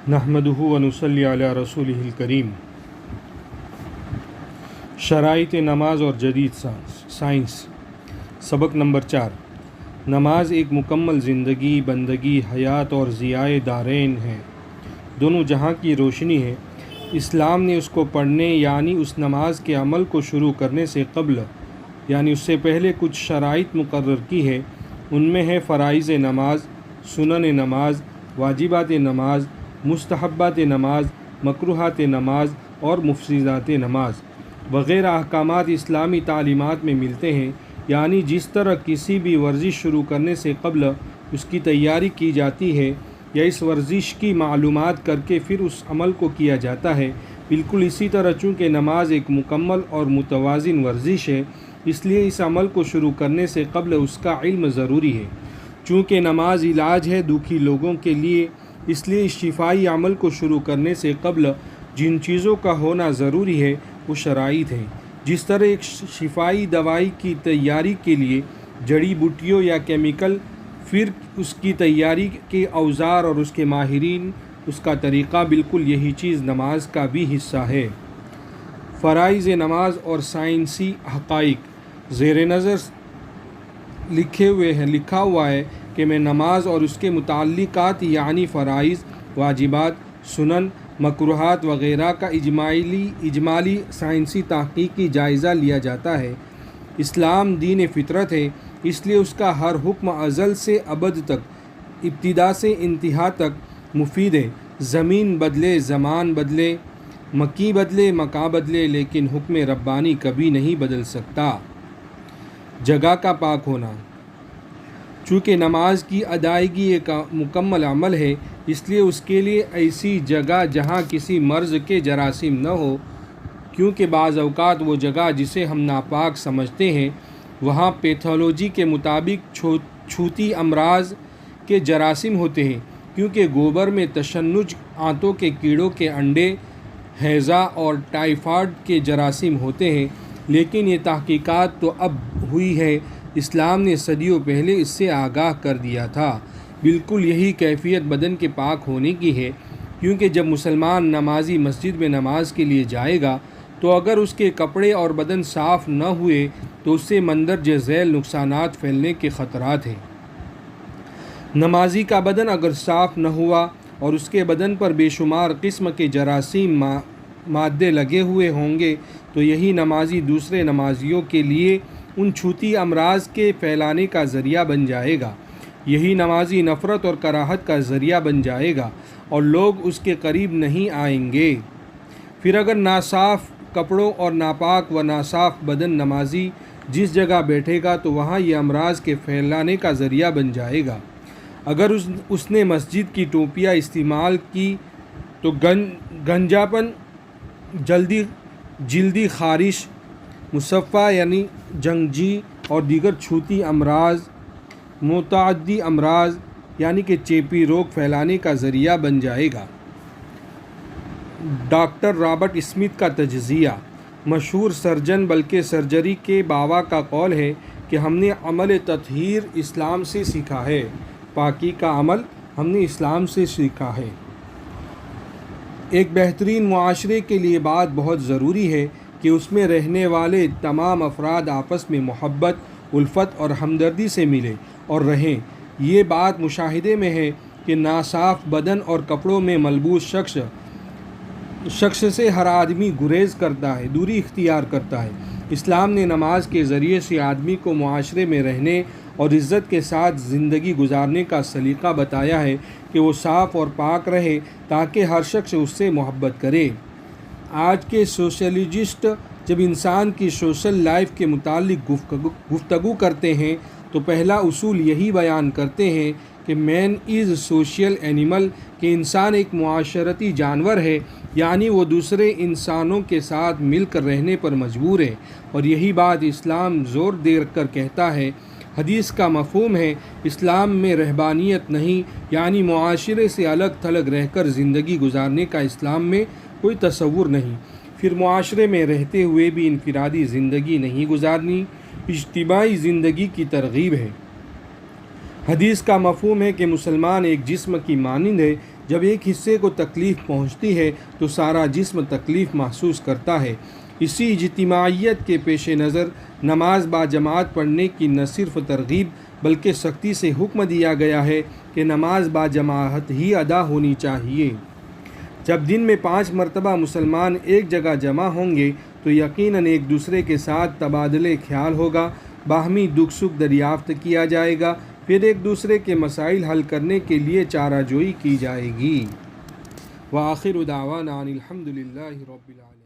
نحمدہ و نصلی علی رسولہ الکریم۔ شرائط نماز اور جدید سائنس۔ سبق نمبر 4۔ نماز ایک مکمل زندگی، بندگی، حیات اور ضیاء دارین ہے، دونوں جہاں کی روشنی ہے۔ اسلام نے اس کو پڑھنے یعنی اس نماز کے عمل کو شروع کرنے سے قبل یعنی اس سے پہلے کچھ شرائط مقرر کی ہے۔ ان میں ہے فرائض نماز، سنن نماز، واجبات نماز، مستحبات نماز، مکروہات نماز اور مفسدات نماز وغیرہ احکامات اسلامی تعلیمات میں ملتے ہیں۔ یعنی جس طرح کسی بھی ورزش شروع کرنے سے قبل اس کی تیاری کی جاتی ہے یا اس ورزش کی معلومات کر کے پھر اس عمل کو کیا جاتا ہے، بالکل اسی طرح چونکہ نماز ایک مکمل اور متوازن ورزش ہے، اس لیے اس عمل کو شروع کرنے سے قبل اس کا علم ضروری ہے۔ چونکہ نماز علاج ہے دکھی لوگوں کے لیے، اس لیے اس شفائی عمل کو شروع کرنے سے قبل جن چیزوں کا ہونا ضروری ہے وہ شرائط ہیں۔ جس طرح ایک شفائی دوائی کی تیاری کے لیے جڑی بوٹیوں یا کیمیکل، پھر اس کی تیاری کے اوزار اور اس کے ماہرین، اس کا طریقہ، بالکل یہی چیز نماز کا بھی حصہ ہے۔ فرائض نماز اور سائنسی حقائق زیر نظر لکھا ہوا ہے کہ میں نماز اور اس کے متعلقات یعنی فرائض، واجبات، سنن، مکروہات وغیرہ کا اجمالی سائنسی تحقیقی جائزہ لیا جاتا ہے۔ اسلام دین فطرت ہے، اس لیے اس کا ہر حکم ازل سے ابد تک، ابتدا سے انتہا تک مفید ہے۔ زمین بدلے، زمان بدلے، مکی بدلے، مکان بدلے، لیکن حکم ربانی کبھی نہیں بدل سکتا۔ جگہ کا پاک ہونا۔ چونکہ نماز کی ادائیگی ایک مکمل عمل ہے، اس لیے اس کے لیے ایسی جگہ جہاں کسی مرض کے جراثیم نہ ہو، کیونکہ بعض اوقات وہ جگہ جسے ہم ناپاک سمجھتے ہیں وہاں پیتھولوجی کے مطابق چھوتی امراض کے جراثیم ہوتے ہیں، کیونکہ گوبر میں تشنج، آنتوں کے کیڑوں کے انڈے، ہیضہ اور ٹائیفائڈ کے جراثیم ہوتے ہیں۔ لیکن یہ تحقیقات تو اب ہوئی ہے، اسلام نے صدیوں پہلے اس سے آگاہ کر دیا تھا۔ بالکل یہی کیفیت بدن کے پاک ہونے کی ہے، کیونکہ جب مسلمان نمازی مسجد میں نماز کے لیے جائے گا تو اگر اس کے کپڑے اور بدن صاف نہ ہوئے تو اس سے مندرجہ ذیل نقصانات پھیلنے کے خطرات ہیں۔ نمازی کا بدن اگر صاف نہ ہوا اور اس کے بدن پر بے شمار قسم کے جراثیم مادے لگے ہوئے ہوں گے تو یہی نمازی دوسرے نمازیوں کے لیے ان چھوتی امراض کے پھیلانے کا ذریعہ بن جائے گا۔ یہی نمازی نفرت اور کراہت کا ذریعہ بن جائے گا اور لوگ اس کے قریب نہیں آئیں گے۔ پھر اگر ناصاف کپڑوں اور ناپاک و ناصاف بدن نمازی جس جگہ بیٹھے گا تو وہاں یہ امراض کے پھیلانے کا ذریعہ بن جائے گا۔ اگر اس نے مسجد کی ٹوپیاں استعمال کی تو گنجاپن، جلدی خارش، مصفا یعنی جنگجی اور دیگر چھوتی امراض، متعدی امراض یعنی کہ چیپی روگ پھیلانے کا ذریعہ بن جائے گا۔ ڈاکٹر رابرٹ اسمتھ کا تجزیہ۔ مشہور سرجن بلکہ سرجری کے بابا کا قول ہے کہ ہم نے عمل تطہیر اسلام سے سیکھا ہے۔ پاکی کا عمل ہم نے اسلام سے سیکھا ہے۔ ایک بہترین معاشرے کے لیے بات بہت ضروری ہے کہ اس میں رہنے والے تمام افراد آپس میں محبت، الفت اور ہمدردی سے ملیں اور رہیں۔ یہ بات مشاہدے میں ہے کہ ناصاف بدن اور کپڑوں میں ملبوس شخص سے ہر آدمی گریز کرتا ہے، دوری اختیار کرتا ہے۔ اسلام نے نماز کے ذریعے سے آدمی کو معاشرے میں رہنے اور عزت کے ساتھ زندگی گزارنے کا سلیقہ بتایا ہے کہ وہ صاف اور پاک رہے تاکہ ہر شخص اس سے محبت کرے۔ آج کے سوشلسٹ جب انسان کی سوشل لائف کے متعلق گفتگو کرتے ہیں تو پہلا اصول یہی بیان کرتے ہیں کہ مین از سوشل اینیمل، کہ انسان ایک معاشرتی جانور ہے، یعنی وہ دوسرے انسانوں کے ساتھ مل کر رہنے پر مجبور ہے، اور یہی بات اسلام زور دے کر کہتا ہے۔ حدیث کا مفہوم ہے اسلام میں رہبانیت نہیں، یعنی معاشرے سے الگ تھلگ رہ کر زندگی گزارنے کا اسلام میں کوئی تصور نہیں۔ پھر معاشرے میں رہتے ہوئے بھی انفرادی زندگی نہیں گزارنی، اجتماعی زندگی کی ترغیب ہے۔ حدیث کا مفہوم ہے کہ مسلمان ایک جسم کی مانند ہے، جب ایک حصے کو تکلیف پہنچتی ہے تو سارا جسم تکلیف محسوس کرتا ہے۔ اسی اجتماعیت کے پیش نظر نماز با جماعت پڑھنے کی نہ صرف ترغیب بلکہ سختی سے حکم دیا گیا ہے کہ نماز با جماعت ہی ادا ہونی چاہیے۔ جب دن میں 5 مرتبہ مسلمان ایک جگہ جمع ہوں گے تو یقیناً ایک دوسرے کے ساتھ تبادلہ خیال ہوگا، باہمی دکھ سکھ دریافت کیا جائے گا، پھر ایک دوسرے کے مسائل حل کرنے کے لیے چارہ جوئی کی جائے گی۔ وآخر دعوانا ان الحمد للہ رب العالمین۔